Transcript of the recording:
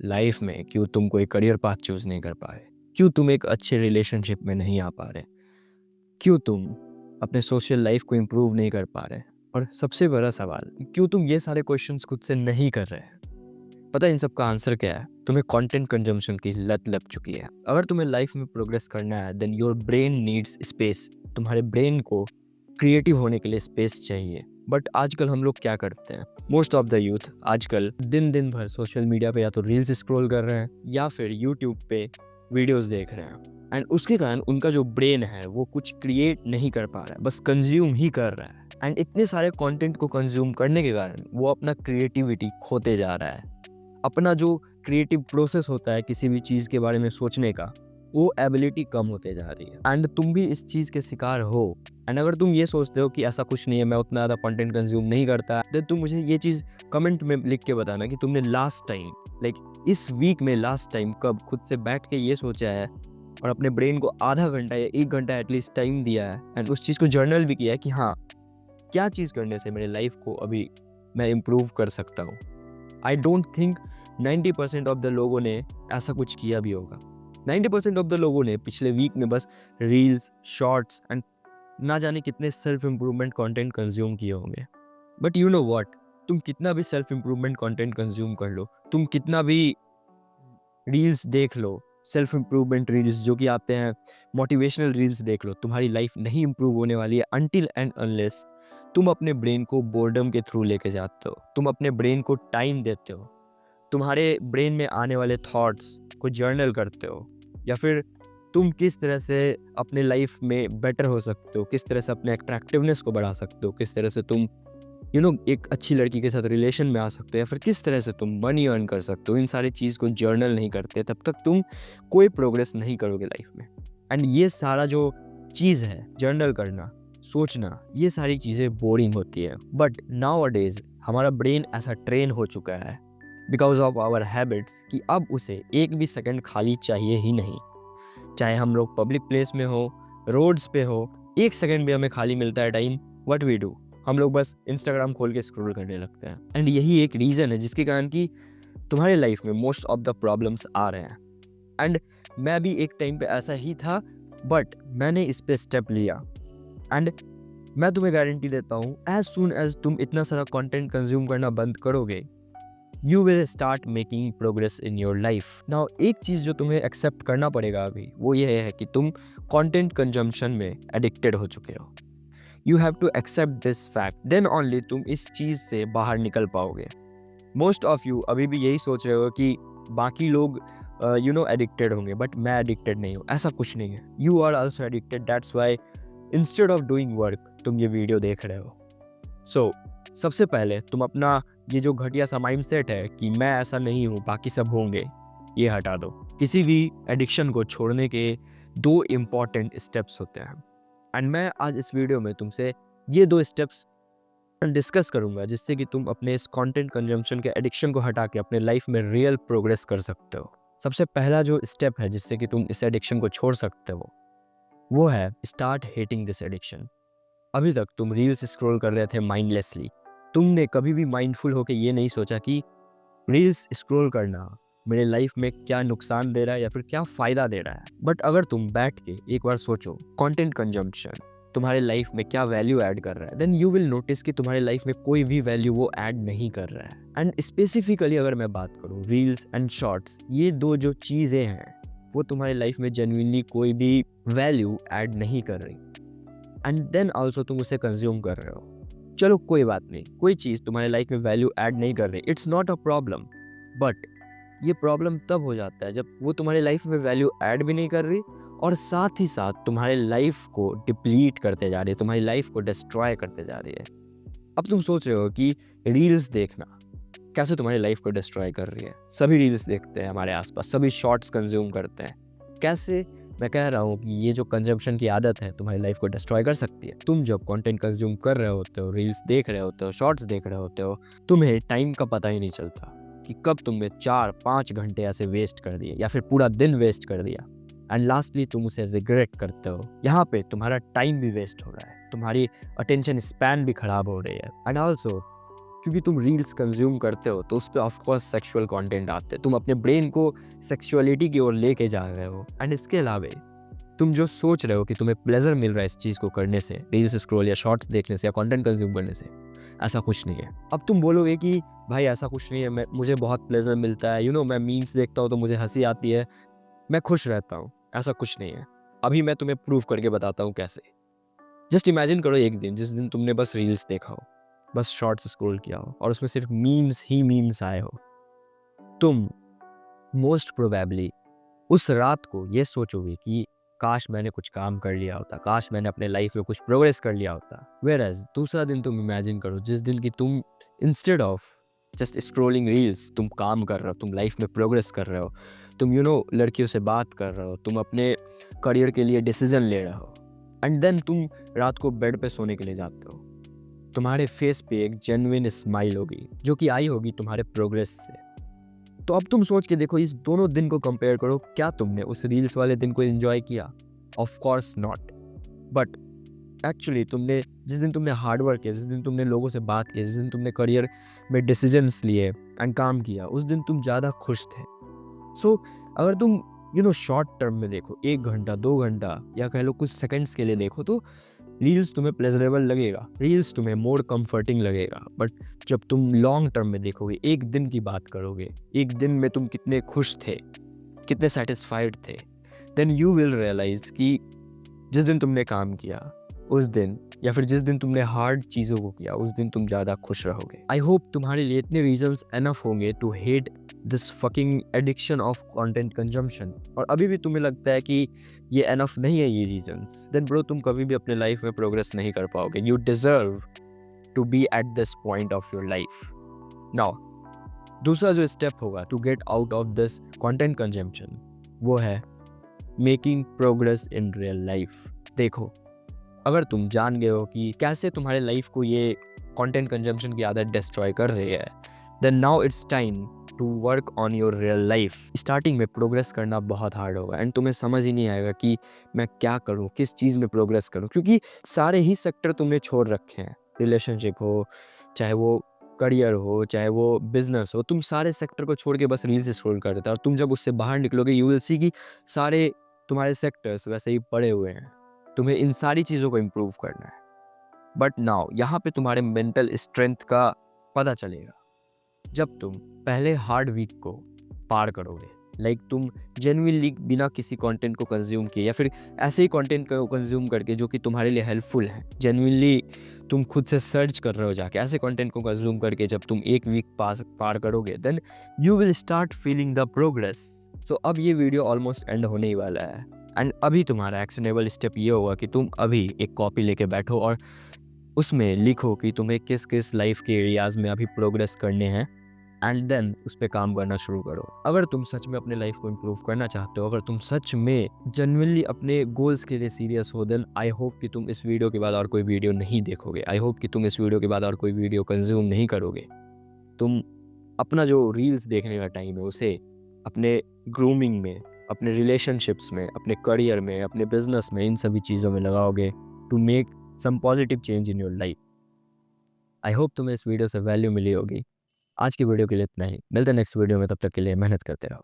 Life में क्यों तुम कोई करियर पाथ चूज नहीं कर पा रहे? क्यों तुम एक अच्छे रिलेशनशिप में नहीं आ पा रहे? क्यों तुम अपने सोशल लाइफ को इम्प्रूव नहीं कर पा रहे? और सबसे बड़ा सवाल, क्यों तुम ये सारे क्वेश्चंस खुद से नहीं कर रहे? पता है इन सब का आंसर क्या है? तुम्हें कंटेंट कंजम्पशन की लत लग चुकी है। अगर तुम्हें लाइफ में प्रोग्रेस करना है then your brain needs space. तुम्हारे ब्रेन को क्रिएटिव होने के लिए स्पेस चाहिए। बट आजकल हम लोग क्या करते हैं? मोस्ट ऑफ द यूथ आजकल दिन दिन भर सोशल मीडिया पे या तो रील्स स्क्रॉल कर रहे हैं या फिर यूट्यूब पे वीडियोस देख रहे हैं। एंड उसके कारण उनका जो ब्रेन है वो कुछ क्रिएट नहीं कर पा रहा है, बस कंज्यूम ही कर रहा है। एंड इतने सारे कंटेंट को कंज्यूम करने के कारण वो अपना क्रिएटिविटी खोते जा रहा है। अपना जो क्रिएटिव प्रोसेस होता है किसी भी चीज़ के बारे में सोचने का, वो एबिलिटी कम होते जा रही है। एंड तुम भी इस चीज़ के शिकार हो। एंड अगर तुम ये सोचते हो कि ऐसा कुछ नहीं है, मैं उतना ज़्यादा कंटेंट कंज्यूम नहीं करता, देन तुम मुझे ये चीज़ कमेंट में लिख के बताना कि तुमने लास्ट टाइम इस वीक में लास्ट टाइम कब खुद से बैठ के ये सोचा है और अपने ब्रेन को आधा घंटा या 1 घंटा एटलीस्ट टाइम दिया है एंड उस चीज़ को जर्नल भी किया है कि हाँ, क्या चीज़ करने से मेरे लाइफ को अभी मैं इम्प्रूव कर सकता हूँ। I don't think 90% of the लोगों ने ऐसा कुछ किया भी होगा। 90% ऑफ द लोगों ने पिछले वीक में बस रील्स, शॉर्ट्स एंड ना जाने कितने सेल्फ इम्प्रूवमेंट कंटेंट कंज्यूम किए होंगे। बट यू नो व्हाट, तुम कितना भी सेल्फ इम्प्रूवमेंट कंटेंट कंज्यूम कर लो, तुम कितना भी रील्स देख लो, सेल्फ इम्प्रूवमेंट रील्स जो कि आते हैं, मोटिवेशनल रील्स देख लो, तुम्हारी लाइफ नहीं इम्प्रूव होने वाली है अनटिल एंड अनलेस तुम अपने ब्रेन को बोर्डम के थ्रू लेके जाते हो, तुम अपने ब्रेन को टाइम देते हो, तुम्हारे ब्रेन में आने वाले थॉट्स को जर्नल करते हो, या फिर तुम किस तरह से अपने लाइफ में बेटर हो सकते हो, किस तरह से अपने अट्रैक्टिवनेस को बढ़ा सकते हो, किस तरह से तुम एक अच्छी लड़की के साथ रिलेशन में आ सकते हो, या फिर किस तरह से तुम मनी अर्न कर सकते हो। इन सारी चीज़ को जर्नल नहीं करते तब तक तुम कोई प्रोग्रेस नहीं करोगे लाइफ में। एंड ये सारा जो चीज़ है, जर्नल करना, सोचना, ये सारी चीज़ें बोरिंग होती है। बट नाउ अडेज हमारा ब्रेन ऐसा ट्रेन हो चुका है बिकॉज ऑफ आवर हैबिट्स कि अब उसे एक भी सेकंड खाली चाहिए ही नहीं। चाहे हम लोग पब्लिक प्लेस में हो, रोड्स पे हो, एक सेकंड भी हमें खाली मिलता है टाइम, व्हाट वी डू, हम लोग बस इंस्टाग्राम खोल के स्क्रॉल करने लगते हैं। एंड यही एक रीज़न है जिसके कारण कि तुम्हारे लाइफ में मोस्ट ऑफ द प्रॉब्लम्स आ रहे हैं। एंड मैं भी एक टाइम पे ऐसा ही था, बट मैंने इस पे स्टेप लिया। एंड मैं तुम्हें गारंटी देता हूँ, एज सुन एज तुम इतना सारा कंटेंट कंज्यूम करना बंद करोगे, you will start making progress in your life. Now एक चीज़ जो तुम्हें एक्सेप्ट करना पड़ेगा अभी, वो ये है कि तुम कंटेंट कंजम्पशन में एडिक्टेड हो चुके हो। You have to accept this fact, then only तुम इस चीज़ से बाहर निकल पाओगे। मोस्ट ऑफ यू अभी भी यही सोच रहे हो कि बाकी लोग एडिक्टेड होंगे, बट मैं एडिक्टेड नहीं हूँ। ऐसा कुछ नहीं है, you are also addicted, that's why instead of doing work तुम ये वीडियो देख रहे हो। सो सबसे पहले तुम अपना ये जो घटिया सा माइंडसेट है कि मैं ऐसा नहीं हूँ, बाकी सब होंगे, ये हटा दो। किसी भी एडिक्शन को छोड़ने के 2 इम्पॉर्टेंट स्टेप्स होते हैं। एंड मैं आज इस वीडियो में तुमसे ये 2 स्टेप्स डिस्कस करूंगा जिससे कि तुम अपने इस कंटेंट कंजम्पशन के एडिक्शन को हटा के अपने लाइफ में रियल प्रोग्रेस कर सकते हो। सबसे पहला जो स्टेप है जिससे कि तुम इस एडिक्शन को छोड़ सकते हो, वो है स्टार्ट हेटिंग दिस एडिक्शन। अभी तक तुम रील्स स्क्रॉल कर रहे थे माइंडलेसली। तुमने कभी भी माइंडफुल होकर ये नहीं सोचा कि रील्स स्क्रॉल करना मेरे लाइफ में क्या नुकसान दे रहा है या फिर क्या फ़ायदा दे रहा है। बट अगर तुम बैठ के एक बार सोचो कंटेंट कंजम्पशन तुम्हारे लाइफ में क्या वैल्यू ऐड कर रहा है, देन यू विल नोटिस कि तुम्हारे लाइफ में कोई भी वैल्यू वो ऐड नहीं कर रहा है। एंड स्पेसिफिकली अगर मैं बात करूँ, रील्स एंड शॉर्ट्स, ये 2 जो चीज़ें हैं वो तुम्हारी लाइफ में जेन्युइनली कोई भी वैल्यू ऐड नहीं कर रही। एंड देन ऑल्सो तुम उसे कंज्यूम कर रहे हो। चलो कोई बात नहीं, कोई चीज़ तुम्हारे लाइफ में वैल्यू ऐड नहीं कर रही, it's not a problem. But ये प्रॉब्लम तब हो जाता है जब वो तुम्हारे लाइफ में वैल्यू ऐड भी नहीं कर रही और साथ ही साथ तुम्हारे लाइफ को डिप्लीट करते जा रही है, तुम्हारी लाइफ को डिस्ट्रॉय करते जा रही है। अब तुम सोच रहे हो कि रील्स देखना कैसे तुम्हारी लाइफ को डिस्ट्रॉय कर रही है। सभी रील्स देखते हैं हमारे आसपास, सभी शॉर्ट्स कंज्यूम करते हैं। कैसे? मैं कह रहा हूँ कि ये जो कंजम्पशन की आदत है तुम्हारी लाइफ को डिस्ट्रॉय कर सकती है। तुम जब कंटेंट कंज्यूम कर रहे होते हो, रील्स देख रहे होते हो, शॉर्ट्स देख रहे होते हो, तुम्हें टाइम का पता ही नहीं चलता कि कब तुमने 4-5 घंटे ऐसे वेस्ट कर दिए या फिर पूरा दिन वेस्ट कर दिया। एंड लास्टली तुम उसे रिग्रेट करते हो। यहाँ पे तुम्हारा टाइम भी वेस्ट हो रहा है, तुम्हारी अटेंशन स्पैन भी खराब हो रही है। एंड ऑल्सो क्योंकि तुम रील्स कंज्यूम करते हो तो उस पर ऑफकोर्स सेक्सुअल कंटेंट आते हैं, तुम अपने ब्रेन को सेक्सुअलिटी की ओर लेके जा रहे हो। एंड इसके अलावा तुम जो सोच रहे हो कि तुम्हें प्लेजर मिल रहा है इस चीज़ को करने से, रील्स स्क्रॉल या शॉर्ट्स देखने से या कंटेंट कंज्यूम करने से, ऐसा कुछ नहीं है। अब तुम बोलोगे कि भाई ऐसा कुछ नहीं है, मुझे बहुत प्लेजर मिलता है, मैं मीम्स देखता हूँ तो मुझे हंसी आती है, मैं खुश रहता हूँ। ऐसा कुछ नहीं है। अभी मैं तुम्हें प्रूव करके बताता हूँ कैसे। जस्ट इमेजिन करो एक दिन जिस दिन तुमने बस रील्स देखा हो, बस शॉर्ट्स स्क्रॉल किया हो और उसमें सिर्फ मीम्स ही मीम्स आए हो। तुम मोस्ट प्रोबेबली उस रात को ये सोचोगे कि काश मैंने कुछ काम कर लिया होता, काश मैंने अपने लाइफ में कुछ प्रोग्रेस कर लिया होता। वेयर एज दूसरा दिन तुम इमेजिन करो जिस दिन की तुम instead of just scrolling reels तुम काम कर रहे हो, तुम लाइफ में प्रोग्रेस कर रहे हो, तुम लड़कियों से बात कर रहे हो, तुम अपने करियर के लिए डिसीजन ले रहे हो। एंड देन तुम रात को बेड पे सोने के लिए जाते हो, तुम्हारे फेस पे एक जेन्युइन स्माइल होगी जो कि आई होगी तुम्हारे प्रोग्रेस से। तो अब तुम सोच के देखो, इस दोनों दिन को कंपेयर करो, क्या तुमने उस रील्स वाले दिन को एंजॉय किया? Of course not. But actually तुमने जिस दिन तुमने हार्ड वर्क किया, जिस दिन तुमने लोगों से बात की, जिस दिन तुमने करियर में डिसीजंस लिए एंड काम किया, उस दिन तुम ज़्यादा खुश थे। सो अगर तुम शॉर्ट टर्म में देखो, 1 घंटा 2 घंटा या कह लो कुछ सेकंड्स के लिए देखो, तो रील्स तुम्हें प्लेजरेबल लगेगा, रील्स तुम्हें मोर कंफर्टिंग लगेगा। बट जब तुम लॉन्ग टर्म में देखोगे, एक दिन की बात करोगे, एक दिन में तुम कितने खुश थे, कितने सेटिस्फाइड थे, देन यू विल रियलाइज कि जिस दिन तुमने काम किया उस दिन, या फिर जिस दिन तुमने हार्ड चीज़ों को किया उस दिन तुम ज़्यादा खुश रहोगे। आई होप तुम्हारे लिए इतने रीजंस एनफ होंगे to hate this fucking addiction of content consumption. और अभी भी तुम्हें लगता है कि ये एनफ नहीं है ये रीजंस, देन ब्रो तुम कभी भी अपने लाइफ में प्रोग्रेस नहीं कर पाओगे। You deserve to be at this point of your life. Now दूसरा जो स्टेप होगा to get out of this content consumption, वो है making progress in real life. देखो, अगर तुम जान गए हो कि कैसे तुम्हारे लाइफ को ये कंटेंट कंजम्पशन की आदत डिस्ट्रॉय कर रही है, then now it's time to work on your real life. Starting में प्रोग्रेस करना बहुत हार्ड होगा एंड तुम्हें समझ ही नहीं आएगा कि मैं क्या करूं, किस चीज़ में प्रोग्रेस करूं, क्योंकि सारे ही सेक्टर तुमने छोड़ रखे हैं। रिलेशनशिप हो, चाहे वो करियर हो, चाहे वो बिजनेस हो, तुम सारे सेक्टर को छोड़ के बस रील्स स्क्रॉल कर देते हो। और तुम जब उससे बाहर निकलोगे यू विल सी कि सारे तुम्हारे सेक्टर्स वैसे ही पड़े हुए हैं। तुम्हें इन सारी चीज़ों को इम्प्रूव करना है। बट नाउ यहाँ पे तुम्हारे मेंटल स्ट्रेंथ का पता चलेगा जब तुम पहले हार्ड वीक को पार करोगे। लाइक तुम जेन्युइनली बिना किसी कंटेंट को कंज्यूम किए या फिर ऐसे ही कंटेंट को कंज्यूम करके जो कि तुम्हारे लिए हेल्पफुल है, जेन्युइनली तुम खुद से सर्च कर रहे हो जाके ऐसे कंटेंट को कंज्यूम करके, जब तुम एक वीक पार करोगे then you will start feeling the progress. So अब ये वीडियो ऑलमोस्ट एंड होने ही वाला है एंड अभी तुम्हारा एक्शनेबल स्टेप ये होगा कि तुम अभी एक कॉपी लेके बैठो और उसमें लिखो कि तुम्हें किस किस लाइफ के एरियाज़ में अभी प्रोग्रेस करने हैं एंड देन उस पर काम करना शुरू करो। अगर तुम सच में अपने लाइफ को इम्प्रूव करना चाहते हो, अगर तुम सच में जेन्युइनली अपने गोल्स के लिए सीरियस हो, देन आई होप कि तुम इस वीडियो के बाद और कोई वीडियो नहीं देखोगे। आई होप कि तुम इस वीडियो के बाद और कोई वीडियो कंज्यूम नहीं करोगे। तुम अपना जो रील्स देखने का टाइम है उसे अपने ग्रूमिंग में, अपने रिलेशनशिप्स में, अपने करियर में, अपने बिजनेस में, इन सभी चीज़ों में लगाओगे to make some positive change in your life. I hope तुम्हें इस वीडियो से वैल्यू मिली होगी। आज की वीडियो के लिए इतना ही, मिलते हैं नेक्स्ट वीडियो में, तब तक के लिए मेहनत करते रहो।